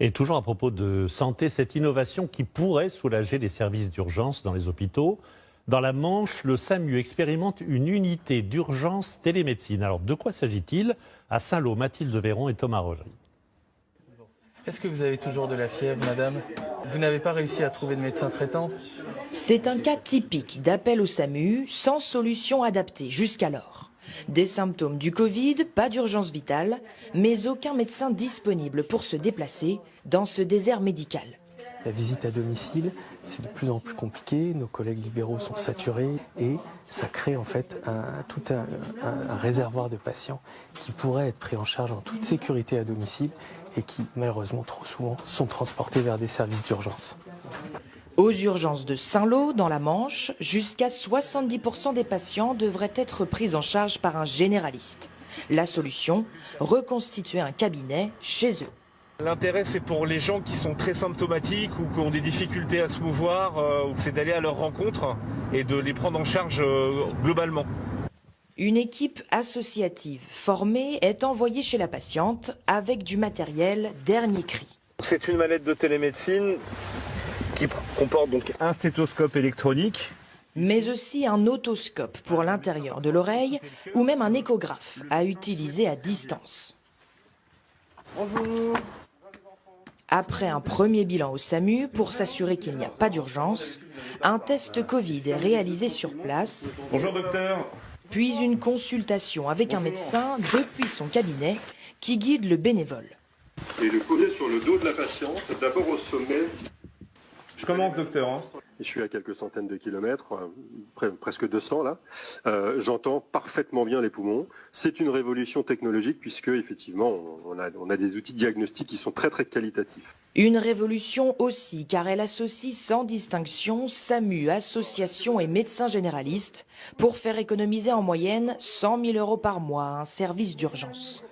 Et toujours à propos de santé, cette innovation qui pourrait soulager les services d'urgence dans les hôpitaux. Dans la Manche, le SAMU expérimente une unité d'urgence télémédecine. Alors, de quoi s'agit-il? À Saint-Lô, Mathilde Véron et Thomas Rogerie. Est-ce que vous avez toujours de la fièvre, madame? Vous n'avez pas réussi à trouver de médecin traitant? C'est un cas typique d'appel au SAMU sans solution adaptée jusqu'alors. Des symptômes du Covid, pas d'urgence vitale, mais aucun médecin disponible pour se déplacer dans ce désert médical. La visite à domicile, c'est de plus en plus compliqué, nos collègues libéraux sont saturés et ça crée en fait un réservoir de patients qui pourraient être pris en charge en toute sécurité à domicile et qui malheureusement trop souvent sont transportés vers des services d'urgence. Aux urgences de Saint-Lô, dans la Manche, jusqu'à 70% des patients devraient être pris en charge par un généraliste. La solution, reconstituer un cabinet chez eux. L'intérêt, c'est pour les gens qui sont très symptomatiques ou qui ont des difficultés à se mouvoir, c'est d'aller à leur rencontre et de les prendre en charge globalement. Une équipe associative formée est envoyée chez la patiente avec du matériel dernier cri. C'est une manette de télémédecine qui comporte donc un stéthoscope électronique, Mais aussi un otoscope pour l'intérieur de l'oreille ou même un échographe à utiliser à distance. Bonjour. Après un premier bilan au SAMU pour s'assurer qu'il n'y a pas d'urgence, un test Covid est réalisé sur place, Bonjour docteur. puis une consultation avec un médecin depuis son cabinet qui guide le bénévole. Et le poser sur le dos de la patiente, d'abord au sommet. Je commence docteur. Je suis à quelques centaines de kilomètres, presque 200 là. J'entends parfaitement bien les poumons. C'est une révolution technologique puisque effectivement on a des outils diagnostiques qui sont très qualitatifs. Une révolution aussi car elle associe sans distinction SAMU, associations et médecins généralistes pour faire économiser en moyenne 100 000 € par mois à un service d'urgence.